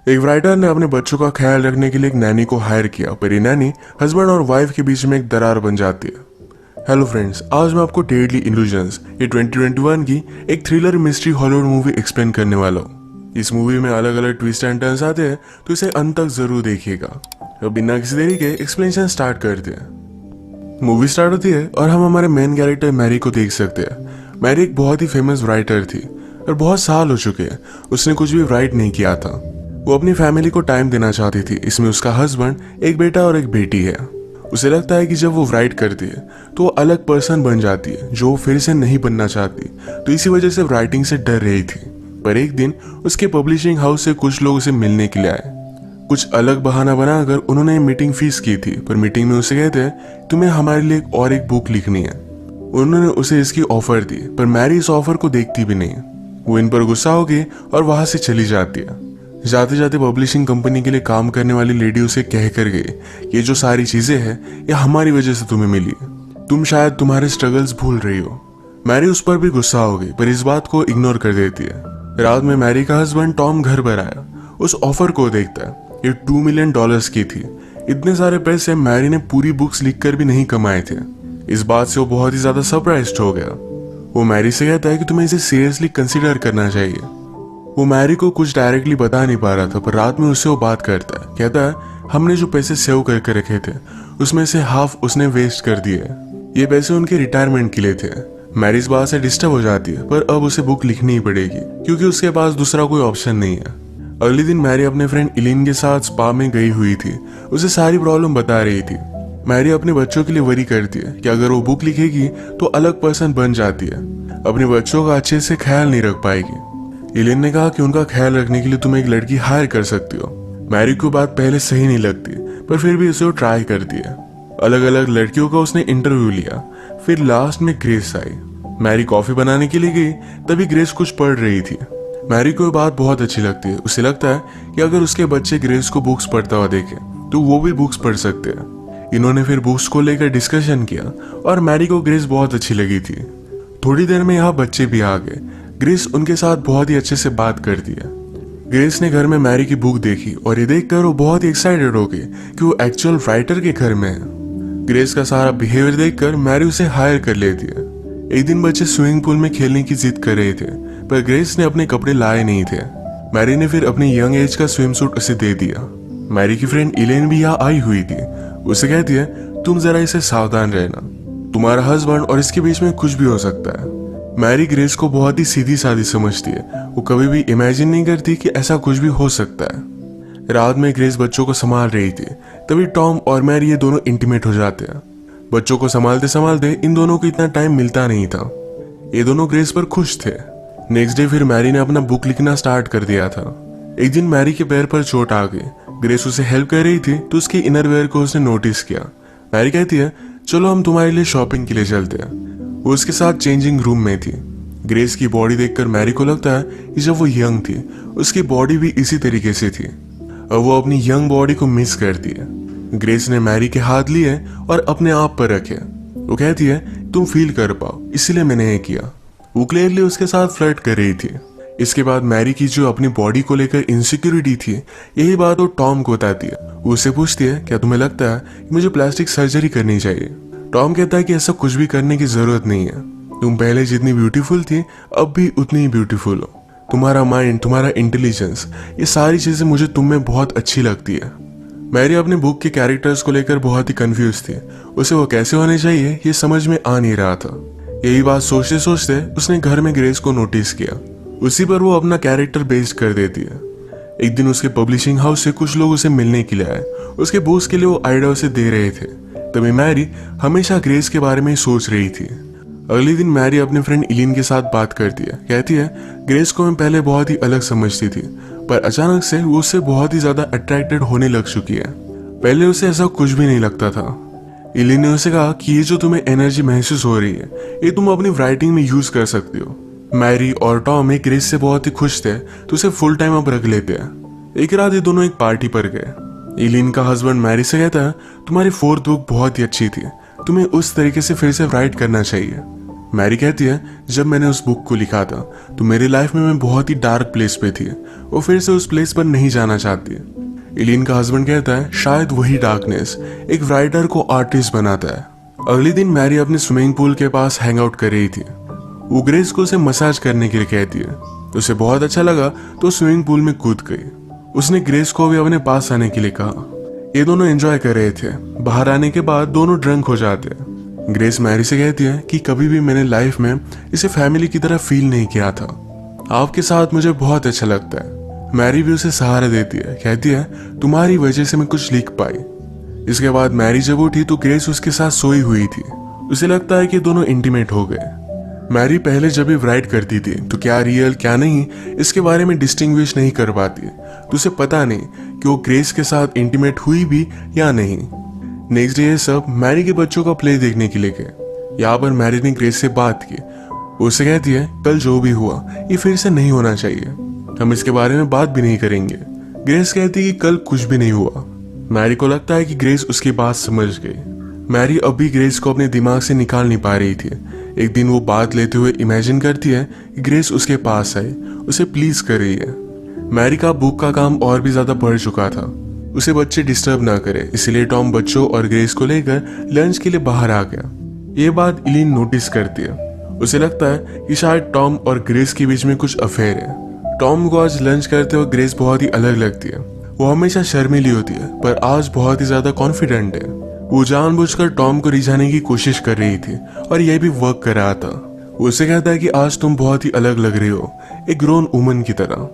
एक राइटर ने अपने बच्चों का ख्याल रखने के लिए एक नैनी को हायर किया, पर ये नैनी हस्बैंड और वाइफ के बीच में एक दरार बन जाती है। हेलो फ्रेंड्स, आज मैं आपको डेडली इल्यूजन्स ये 2021 की एक thriller mystery Hollywood movie explain करने वाला हूँ। इस मूवी में अलग अलग ट्विस्ट एंड टर्न्स आते हैं, तो इसे अंत तक जरूर देखिएगा। तो बिना किसी देरी के एक्सप्लेनेशन स्टार्ट करते हैं। मूवी स्टार्ट होती है और हम हमारे मेन कैरेक्टर मैरी को देख सकते हैं। मैरी एक बहुत ही फेमस राइटर थी और बहुत साल हो चुके हैं उसने कुछ भी राइट नहीं किया था। वो अपनी फैमिली को टाइम देना चाहती थी। इसमें उसका हस्बैंड, एक बेटा और एक बेटी है। उसे लगता है कि जब वो राइट करती है तो वो अलग पर्सन बन जाती है जो वो फिर से नहीं बनना चाहती, तो इसी वजह से राइटिंग से डर रही थी। पर एक दिन उसके पब्लिशिंग हाउस से कुछ लोग उसे मिलने के लिए आए। कुछ अलग बहाना बनाकर उन्होंने मीटिंग फीस की थी, पर मीटिंग में उसे कहते हैं तुम्हें हमारे लिए और एक बुक लिखनी है। उन्होंने उसे इसकी ऑफर दी, पर मैरी इस ऑफर को देखती भी नहीं। वो इन पर गुस्सा हो गई और वहां से चली जाती है। जाते जाते पब्लिशिंग कंपनी के लिए काम करने वाली लेडी उसे कह कर गई, ये जो सारी चीजें हैं ये हमारी वजह से तुम्हें मिली, तुम शायद तुम्हारे स्ट्रगल्स भूल रही हो। मैरी उस पर भी गुस्सा हो गई, पर इस बात को इग्नोर कर देती है। रात में मैरी का हस्बैंड टॉम घर पर आया। उस ऑफर को देखता है। ये $2 मिलियन की थी। इतने सारे पैसे मैरी ने पूरी बुक्स लिखकर भी नहीं कमाए थे। इस बात से वो बहुत ही ज्यादा सरप्राइज्ड हो गया। वो मैरी से कहता है कि तुम्हें इसे सीरियसली कंसिडर करना चाहिए। वो मैरी को कुछ डायरेक्टली बता नहीं पा रहा था, पर रात में उससे वो बात करता है। कहता है हमने जो पैसे सेव करके रखे थे उसमें से हाफ उसने वेस्ट कर दिए। ये पैसे उनके रिटायरमेंट के लिए थे। मैरी इस बात से डिस्टर्ब हो जाती है, पर अब उसे बुक लिखनी ही पड़ेगी क्योंकि उसके पास दूसरा कोई ऑप्शन नहीं है। अगले दिन मैरी अपने फ्रेंड इलिन के साथ स्पा में गई हुई थी। उसे सारी प्रॉब्लम बता रही थी। मैरी अपने बच्चों के लिए वरी करती है कि अगर वो बुक लिखेगी तो अलग पर्सन बन जाती है, अपने बच्चों का अच्छे से ख्याल नहीं रख पाएगी। इलिन ने कहा कि उनका ख्याल रखने के लिए तुम एक लड़की हायर कर सकती हो। मैरी को बात पहले सही नहीं लगती, पर फिर भी उसे वो ट्राई करती है। अलग अलग लड़कियों का उसने इंटरव्यू लिया। फिर लास्ट में ग्रेस आई। मैरी कॉफी बनाने के लिए गई, तभी ग्रेस कुछ पढ़ रही थी। मैरी को ये बात बहुत अच्छी लगती है। उसे लगता है कि अगर उसके बच्चे ग्रेस को बुक्स पढ़ता हुआ देखे तो वो भी बुक्स पढ़ सकते हैं। इन्होंने फिर बुक्स को लेकर डिस्कशन किया और मैरी को ग्रेस बहुत अच्छी लगी थी। थोड़ी देर में यहाँ बच्चे भी आ गए। ग्रेस उनके साथ बहुत ही अच्छे से बात करती है। ग्रेस ने घर में मैरी की बुक देखी और ये देखकर वो बहुत ही एक्साइटेड हो गई कि वो एक्चुअल राइटर के घर में है। ग्रेस का सारा बिहेवियर देखकर मैरी उसे हायर कर लेती है। एक दिन बच्चे स्विमिंग पूल में खेलने की जिद कर रहे थे, पर ग्रेस ने अपने कपड़े लाए नहीं थे। मैरी ने फिर अपनी यंग एज का स्विम सूट उसे दे दिया। मैरी की फ्रेंड इलेन भी यहाँ आई हुई थी। उसे कहती है तुम जरा इसे सावधान रहना, तुम्हारा हस्बैंड और इसके बीच में कुछ भी हो सकता है। मैरी ग्रेस को बहुत ही सीधी सादी समझती है। वो कभी भी इमेजिन नहीं करती कि ऐसा कुछ भी हो सकता है। रात में ग्रेस बच्चों को संभाल रही थी, तभी टॉम और मैरी ये दोनों इंटीमेट हो जाते हैं। बच्चों को संभालते संभालते इन दोनों को इतना टाइम मिलता नहीं था। ये दोनों ग्रेस पर खुश थे। नेक्स्ट डे फिर मैरी ने अपना बुक लिखना स्टार्ट कर दिया था। एक दिन मैरी के पैर पर चोट आ गई। ग्रेस उसे हेल्प कर रही थी तो उसके इनरवेयर को उसने नोटिस किया। मैरी कहती है चलो हम तुम्हारे लिए शॉपिंग के लिए चलते हैं। वो उसके साथ चेंजिंग रूम में थी। ग्रेस की बॉडी देखकर मैरी को लगता है कि जब वो यंग थी उसकी बॉडी भी इसी तरीके से थी। अब वो अपनी यंग बॉडी को मिस करती है। ग्रेस ने मैरी के हाथ लिए और अपने आप पर रखे। वो कहती है तुम फील कर पाओ इसलिए मैंने ये किया। वो क्लियरली उसके साथ फ्लर्ट कर रही थी। इसके बाद मैरी की जो अपनी बॉडी को लेकर इनसिक्योरिटी थी, यही बात वो टॉम को बताती है। वो उससे पूछती है क्या तुम्हें लगता है कि मुझे प्लास्टिक सर्जरी करनी चाहिए। टॉम कहता है कि ऐसा कुछ भी करने की जरूरत नहीं है। तुम पहले जितनी ब्यूटीफुल थी अब भी उतनी ही ब्यूटीफुल हो। तुम्हारा माइंड, तुम्हारा इंटेलिजेंस, ये सारी चीजें मुझे तुम में बहुत अच्छी लगती है। मैरी अपने बुक के कैरेक्टर्स को लेकर बहुत ही कंफ्यूज थी। उसे वो कैसे होने चाहिए ये समझ में आ नहीं रहा था। यही बात सोचते सोचते उसने घर में ग्रेस को नोटिस किया। उसी पर वो अपना कैरेक्टर बेस्ड कर देती है। एक दिन उसके पब्लिशिंग हाउस से कुछ लोग उसे मिलने के लिए आए। उसके बुक्स के लिए वो आइडिया उसे दे रहे थे। तभी मैरी हमेशा ग्रेस के बारे में ही सोच रही थी। अगले दिन मैरी अपने फ्रेंड इलिन के साथ बात करती है। कहती है ग्रेस को मैं पहले बहुत ही अलग समझती थी, पर अचानक से वो उससे बहुत ही ज्यादा अट्रैक्टेड होने लग चुकी है। पहले उसे ऐसा कुछ भी नहीं लगता था। इलिन ने उसे कहा कि ये जो तुम्हें एनर्जी महसूस हो रही है ये तुम अपनी राइटिंग में यूज कर सकती हो। मैरी और टॉम एक ग्रेस से बहुत ही खुश थे तो उसे फुल टाइम अब रख लेते हैं। एक रात ये दोनों एक पार्टी पर गए। इलिन का हस्बैंड मैरी से कहता है तुम्हारी 4th बुक बहुत ही अच्छी थी, तुम्हें उस तरीके से फिर से राइट करना चाहिए। मैरी कहती है, जब मैंने उस बुक को लिखा था तो मेरी लाइफ में मैं बहुत ही डार्क प्लेस पे थी, वो फिर से उस प्लेस पर नहीं जाना चाहती। एलिन का हस्बैंड कहता है, शायद वही डार्कनेस एक राइटर को आर्टिस्ट बनाता है। अगले दिन मैरी अपने स्विमिंग पूल के पास हैंग आउट कर रही थी। वो ग्रेस को उसे मसाज करने के लिए कहती है, उसे बहुत अच्छा लगा तो स्विमिंग पूल में कूद गई। उसने ग्रेस को भी अपने पास आने के लिए कहा। ये दोनों एंजॉय कर रहे थे। बाहर आने के बाद दोनों ड्रंक हो जाते हैं। ग्रेस मैरी से कहती है कि कभी भी मैंने लाइफ में इसे फैमिली की तरह फील नहीं किया था, आपके साथ मुझे बहुत अच्छा लगता है। मैरी भी उसे सहारा देती है, कहती है तुम्हारी वजह से मैं कुछ लिख पाई। इसके बाद मैरी जब उठी तो ग्रेस उसके साथ सोई हुई थी। उसे लगता है कि दोनों इंटीमेट हो गए। मैरी पहले जब भी राइट करती थी तो क्या रियल क्या नहीं इसके बारे में डिस्टिंग्विश नहीं कर पाती, तो उसे पता नहीं कि वो ग्रेस के साथ इंटीमेट हुई भी या नहीं। नेक्स्ट डे ये सब मैरी के बच्चों का प्ले देखने के लिए गए। यहाँ पर मैरी ने ग्रेस से बात की। उसे कहती है कल जो भी हुआ ये फिर से नहीं होना चाहिए, हम इसके बारे में बात भी नहीं करेंगे। ग्रेस कहती है कि कल कुछ भी नहीं हुआ। मैरी को लगता है कि ग्रेस उसकी बात समझ गई। मैरी अब भी ग्रेस को अपने दिमाग से निकाल नहीं पा रही थी। एक दिन वो बात लेते हुए इमेजिन करती है कि ग्रेस उसके पास आए, उसे प्लीज कर रही है। मैरी का बुक का काम और भी ज्यादा बढ़ चुका था, उसे बच्चे डिस्टर्ब ना करे, इसलिए टॉम बच्चों और ग्रेस को लेकर लंच के लिए बाहर आ गया। ये बात इलिन नोटिस करती है। उसे लगता है कि शायद टॉम और ग्रेस के बीच में कुछ अफेयर है। टॉम को आज लंच करते हुए ग्रेस बहुत ही अलग लगती है। वो हमेशा शर्मीली होती है पर आज बहुत ही ज्यादा कॉन्फिडेंट है। वो जानबूझकर टॉम को रिझाने की कोशिश कर रही थी और यह भी वर्क कर रहा था। उसे कहता है कि आज तुम बहुत ही अलग लग रही हो, एक ग्रोन वुमन की तरह।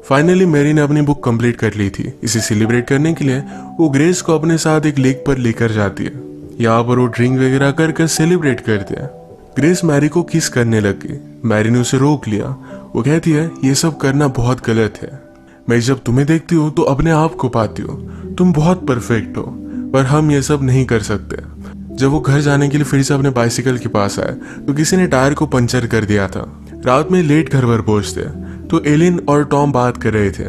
फाइनली मैरी ने अपनी बुक कंप्लीट कर ली थी। इसे सेलिब्रेट करने के लिए वो ग्रेस को अपने साथ एक लेक पर लेकर जाती है। यहाँ पर वो ड्रिंक वगैरह कर सेलिब्रेट करते हैं। ग्रेस मैरी को किस करने लगी। मैरी ने उसे रोक लिया। वो कहती है ये सब करना बहुत गलत है। मैं जब तुम्हें देखती हूँ तो अपने आप को पाती हूँ, तुम बहुत परफेक्ट हो, पर हम ये सब नहीं कर सकते। जब वो घर जाने के लिए फिर से अपने बाइसिकल के पास आए तो किसी ने टायर को पंचर कर दिया था। रात में लेट घर पर पहुंचते तो एलिन और टॉम बात कर रहे थे।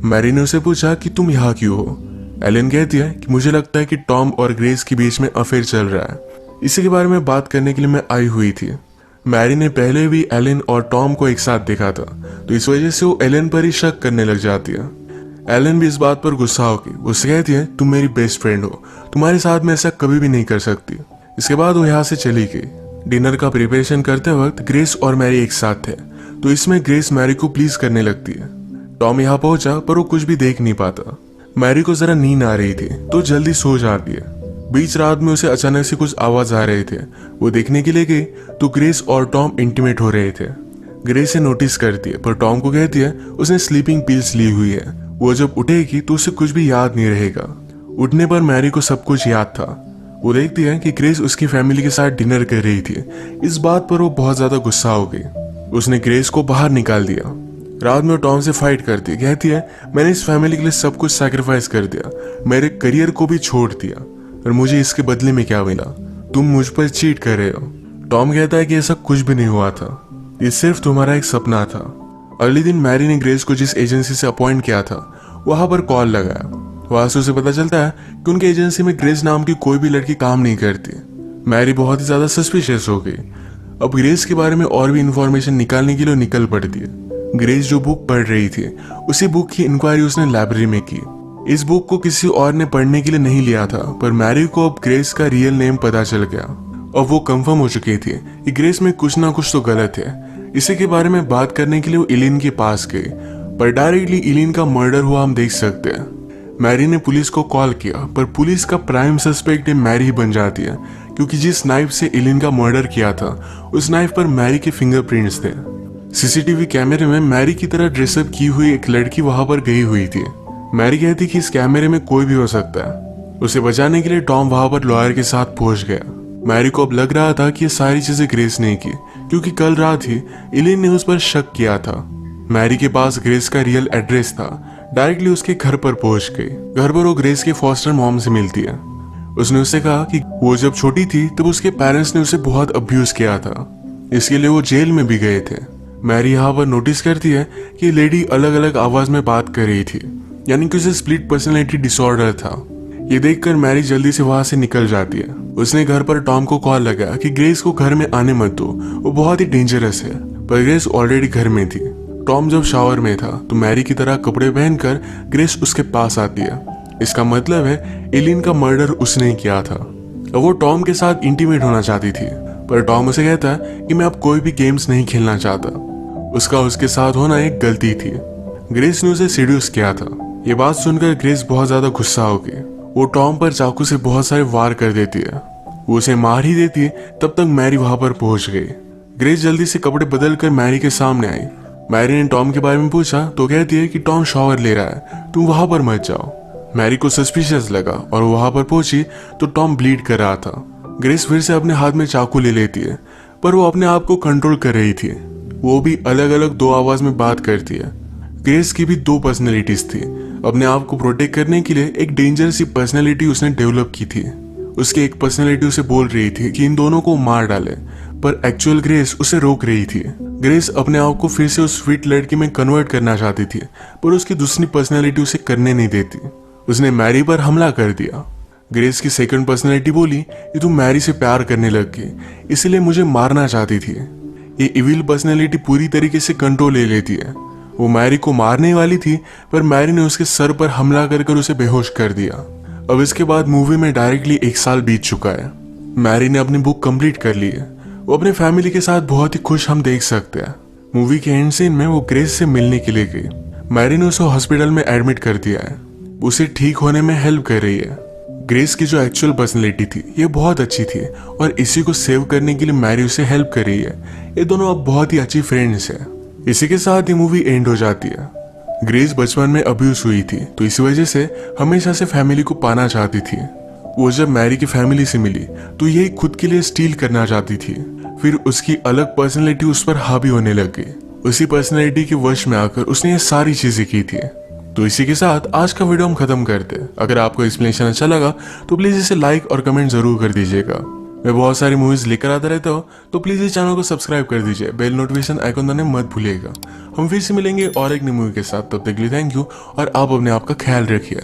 मैरी ने उसे पूछा कि तुम यहाँ क्यों हो। एलिन कहती है कि मुझे लगता है कि टॉम और ग्रेस के बीच में अफेयर चल रहा है, इसी के बारे में बात करने के लिए मैं आई हुई थी। मैरी ने पहले भी एलिन और टॉम को एक साथ देखा था, तो इस वजह से वो एलिन पर ही शक करने लग जाती है। एलिन भी इस बात पर गुस्सा होगी। उससे कहती है तुम मेरी बेस्ट फ्रेंड हो, तुम्हारे साथ मैं ऐसा कभी भी नहीं कर सकती। इसके बाद वो यहाँ से चली गई। डिनर का प्रिपरेशन करते वक्त ग्रेस और मैरी एक साथ थे, तो इसमें ग्रेस मैरी को प्लीज करने लगती है। टॉम यहाँ पहुंचा पर वो कुछ भी देख नहीं पाता। मैरी को जरा नींद आ रही थी तो जल्दी सो जाती है। बीच रात में उसे अचानक से कुछ आवाज आ रहे थे। वो देखने के लिए गई तो ग्रेस और टॉम इंटीमेट हो रहे थे। ग्रेस से नोटिस करती है पर टॉम को कहती है उसने स्लीपिंग पिल्स ली हुई है, वो जब उठेगी तो उसे कुछ भी याद नहीं रहेगा। उठने पर मैरी को सब कुछ याद था। वो देखती है कि ग्रेस उसकी फैमिली के साथ डिनर कर रही थी। इस बात पर वो बहुत ज्यादा गुस्सा हो गई। उसने ग्रेस को बाहर निकाल दिया। रात में टॉम से फाइट करती है, कहती है मैंने इस फैमिली के लिए सब कुछ सैक्रिफाइस कर दिया, मेरे करियर को भी छोड़ दिया, और मुझे इसके बदले में क्या मिला? तुम मुझ पर चीट कर रहे हो। टॉम कहता है कि ऐसा कुछ भी नहीं हुआ था, ये सिर्फ तुम्हारा एक सपना था। अगले दिन मैरी ने ग्रेस को जिस एजेंसी से अपॉइंट किया था वहां पर कॉल लगाया। वहां से उसे पता चलता है कि उनकी एजेंसी में ग्रेस नाम की कोई भी लड़की काम नहीं करती। मैरी बहुत ही ज्यादा सस्पिशियस हो गई। अब ग्रेस के बारे में और भी इंफॉर्मेशन निकालने के लिए निकल पड़ती है। ग्रेस जो बुक पढ़ रही थी उसी बुक की इंक्वायरी उसने लाइब्रेरी में की। इस बुक को किसी और ने पढ़ने के लिए नहीं लिया था, पर मैरी को अब ग्रेस का रियल नेम पता चल गया। अब वो कंफर्म हो चुकी थी कि ग्रेस में कुछ ना कुछ तो गलत है। इसी के बारे में बात करने के लिए वो इलिन के पास गई, पर डायरेक्टली इलिन का मर्डर हुआ हम देख सकते हैं। मैरी ने पुलिस को कॉल किया, पर पुलिस का प्राइम सस्पेक्ट मैरी ही बन जाती है, क्योंकि जिस नाइफ से इलिन का मर्डर किया था उस नाइफ पर मैरी के फिंगरप्रिंट्स थे। सीसीटीवी कैमरे में मैरी की तरह ड्रेसअप की हुई एक लड़की वहां पर गई हुई थी। मैरी कहती कि इस कैमरे में कोई भी हो सकता है। उसे बचाने के लिए टॉम वहां पर लॉयर के साथ पहुंच गया। मैरी को अब लग रहा था कि ये सारी चीजें ग्रेस ने की, क्योंकि कल रात ही इलिन ने उस पर शक किया था। मैरी के पास ग्रेस का रियल एड्रेस था। डायरेक्टली उसके घर पर पहुंच गई। घर पर वो ग्रेस के फॉस्टर मॉम से मिलती है। उसने उससे कहा कि वो जब छोटी थी तब उसके पेरेंट्स ने उसे बहुत अब्यूज किया था, इसके लिए वो जेल में भी गए थे। मैरी यहाँ पर नोटिस करती है कि लेडी अलग अलग आवाज में बात कर रही थी, यानी कि उसे स्प्लिट पर्सनैलिटी डिसऑर्डर था। ये देखकर मैरी जल्दी से वहां से निकल जाती है। उसने घर पर टॉम को कॉल लगाया कि ग्रेस को घर में आने मत दो, वो बहुत ही डेंजरस है। पर ग्रेस ऑलरेडी घर में थी। टॉम जब शावर में था तो मैरी की तरह कपड़े पहनकर ग्रेस उसके पास आती है। इसका मतलब है एलिन का मर्डर उसने ही किया था। अब वो टॉम के साथ इंटीमेट होना चाहती थी, पर टॉम उसे कहता है कि मैं अब कोई भी गेम्स नहीं खेलना चाहता। उसका उसके साथ होना एक गलती थी। ग्रेस ने उसे सीड्यूस किया था। ये बात सुनकर ग्रेस बहुत ज्यादा गुस्सा हो गई। वो टॉम पर चाकू से बहुत सारे वार कर देती है। वो उसे मार ही देती है, तब तक मैरी वहां पर पहुंच गई। ग्रेस जल्दी से कपड़े बदल कर मैरी के सामने आई। मैरी ने टॉम के बारे में पूछा तो कहती है कि टॉम शावर ले रहा है, तुम वहां पर मत जाओ। मैरी को सस्पिशियस लगा और वो वहां पर पहुंची तो टॉम ब्लीड कर रहा था। ग्रेस फिर से अपने हाथ में चाकू ले लेती है, पर वो अपने आप को कंट्रोल कर रही थी। वो भी अलग अलग दो आवाज में बात करती है। ग्रेस की भी दो पर्सनैलिटीज थी। अपने आप को प्रोटेक्ट करने के लिए एक डेंजर सी पर्सनैलिटी उसने डेवलप की थी। उसकी एक पर्सनैलिटी उसे बोल रही थी कि इन दोनों को मार डाले, पर एक्चुअल ग्रेस उसे रोक रही थी। ग्रेस अपने आप को फिर से उस स्वीट लड़की में कन्वर्ट करना चाहती थी, पर उसकी दूसरी पर्सनैलिटी उसे करने नहीं देती। उसने मैरी पर हमला कर दिया। ग्रेस की सेकंड पर्सनैलिटी बोली कि तू मैरी से प्यार करने लग गई, इसलिए मुझे मारना चाहती थी। ये इविल पर्सनैलिटी पूरी तरीके से कंट्रोल ले लेती है। वो मैरी को मारने वाली थी, पर मैरी ने उसके सर पर हमला कर उसे बेहोश कर दिया। अब इसके बाद मूवी में डायरेक्टली 1 साल बीत चुका है। मैरी ने अपनी बुक कंप्लीट कर ली है। वो अपने फैमिली के साथ बहुत ही खुश हम देख सकते हैं। मूवी के एंड सीन में वो ग्रेस से मिलने के लिए गई। मैरी ने उसे हॉस्पिटल में एडमिट कर दिया है। उसे ठीक होने में हेल्प कर रही है। ग्रेस की जो एक्चुअल पर्सनैलिटी थी ये बहुत अच्छी थी और इसी को सेव करने के लिए मैरी उसे हेल्प कर रही है। ये दोनों अब बहुत ही अच्छी फ्रेंड्स है। इसी के साथ ये मूवी एंड हो जाती है। ग्रेस बचपन में अब्यूज हुई थी, तो इसी वजह से हमेशा से फैमिली को पाना चाहती थी। वो जब मैरी की फैमिली से मिली तो ये खुद के लिए स्टील करना चाहती थी। फिर उसकी अलग पर्सनैलिटी उस पर हावी होने लग गई। उसी पर्सनैलिटी के वश में आकर उसने ये सारी चीजें की थी। तो इसी के साथ आज का वीडियो हम खत्म करते हैं। अगर आपको एक्सप्लेनेशन अच्छा लगा तो प्लीज इसे लाइक और कमेंट जरूर कर दीजिएगा। मैं बहुत सारी मूवीज लेकर आता रहता हूँ, तो प्लीज इस चैनल को सब्सक्राइब कर दीजिए। बेल नोटिफिकेशन आइकन दबाना मत भूलिएगा। हम फिर से मिलेंगे और एक नई मूवी के साथ। तब तक के लिए थैंक यू और आप अपने आप का ख्याल रखिए।